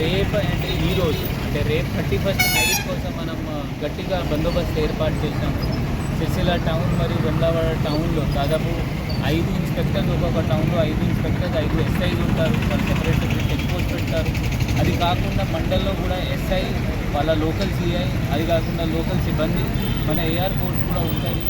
రేపు అంటే ఈరోజు అంటే రేపు 31st నైట్ కోసం మనం గట్టిగా బందోబస్తు ఏర్పాటు చేశాము. సిరిసిల్ల టౌన్ మరియు వెమ్లవాడ టౌన్లో దాదాపు 5 ఇన్స్పెక్టర్లు, ఒక్కొక్క టౌన్లో 5 ఇన్స్పెక్టర్స్, 5 ఎస్ఐలు ఉంటారు. వాళ్ళు సెపరేట్ చెక్ పోస్ట్ పెడతారు. అది కాకుండా మండల్లో కూడా ఎస్ఐ, వాళ్ళ లోకల్ సిఐ, అది కాకుండా లోకల్ సిబ్బంది, మన ఏఆర్ ఫోర్స్ కూడా ఉంటుంది.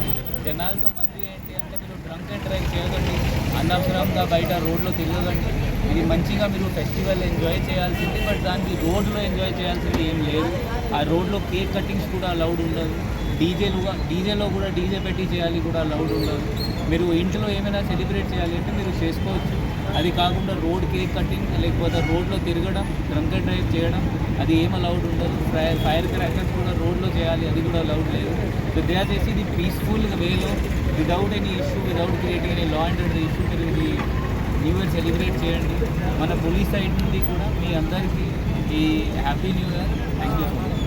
జనాలతో మంది ఏంటి అంటే మీరు డ్రంక్ అండ్ డ్రైవ్ చేయకండి, అనవసరంగా బయట రోడ్లో తిరగకండి. ఇది మంచిగా మీరు ఫెస్టివల్ ఎంజాయ్ చేయాల్సింది, బట్ దానికి రోడ్లో ఎంజాయ్ చేయాల్సింది ఏం లేదు. ఆ రోడ్లో కేక్ కటింగ్స్ కూడా అలౌడ్ ఉండదు. డీజేలో కూడా డీజే పెట్టి చేయాలి కూడా అలౌడ్ ఉండదు. మీరు ఇంట్లో ఏమైనా సెలబ్రేట్ చేయాలి అంటే మీరు చేసుకోవచ్చు. అది కాకుండా రోడ్ కేక్ కటింగ్ లేకపోతే రోడ్లో తిరగడం, డ్రంక్ అండ్ డ్రైవ్ చేయడం అది ఏం అలౌడ్ ఉండదు. ఫైర్ క్రాకర్స్ కూడా రోడ్లో చేయాలి, అది కూడా అలౌడ్ లేదు. సో దయచేసి ఇది పీస్ఫుల్ వేలో without any issue, without creating any law and order issue మీరు ఇది న్యూ ఇయర్ సెలబ్రేట్ చేయండి. మన పోలీస్ సైడ్ నుండి కూడా మీ అందరికీ ఈ happy new year. Thank you so much.